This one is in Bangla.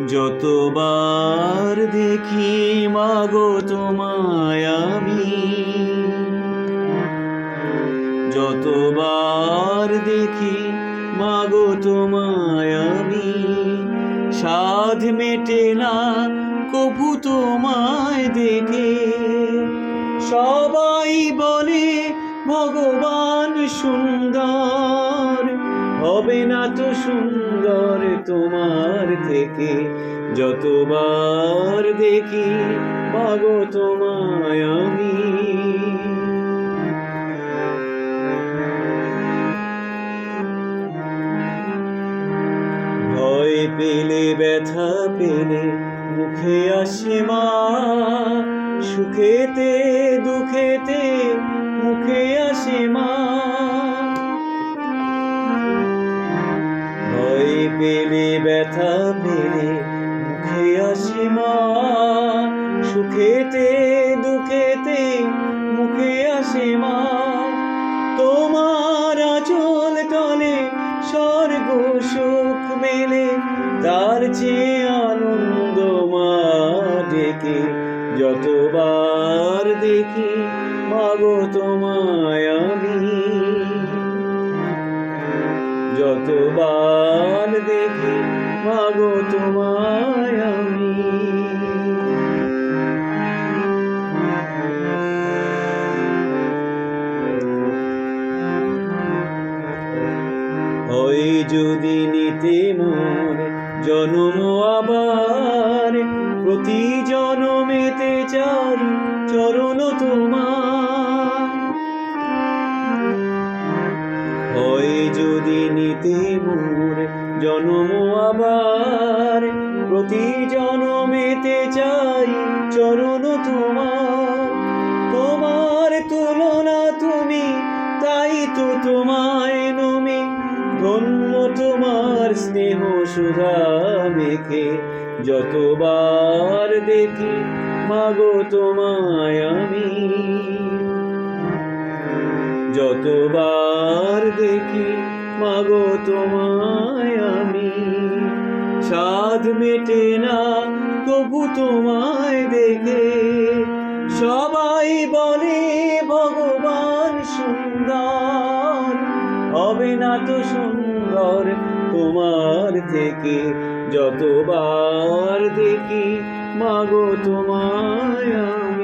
যতবার দেখি মাগো তোমায় আমি, যতবার দেখি মাগো তোমায় আমি, সাধ মেটে না কভু তোমায় দেখে। সবাই বলে ভগবান সুন্দর, হবে না তো সুন্দর তোমার থেকে। যতবার দেখি মাগো তোমায় আমি, ভয় পেলে ব্যথা পেলে মুখে আসে মা, সুখেতে দুঃখেতে মুখে আসে মা। ভয় পেলে ব্যথা পেলে মুখে আসে মা, সুখেতে দুঃখেতে মুখে আসে মা। তোমার আঁচল তলে স্বর্গ সুখ মেলে, তার চেয়ে আনন্দ মা ডেকে। যতবার দেখি মাগো তোমায় আমি, যতবার দেখি মাগো তোমায় আমি। হয় যদি নিতে মোর জন্ম আবার, প্রতি জন্মেতে চাই চরণ তোমার। হয় যদি নিতে মোর জন্ম আবার, প্রতি জন্মেতে চাই চরণ তোমার। তোমার তুলনা তুমি, তাই তো তোমায় নমি, ধন্য তোমার স্নেহ সুধা মেখে। যতবার দেখি মাগো তোমায় আমি, যতবার দেখি মাগো তোমায় আমি, সাধ মেটে না তবু তোমায় দেখে। সবাই বলে ভগবান সুন্দর, হবে না তো সুন্দর তোমার থেকে। যতবার দেখি মাগো তোমায় আমি।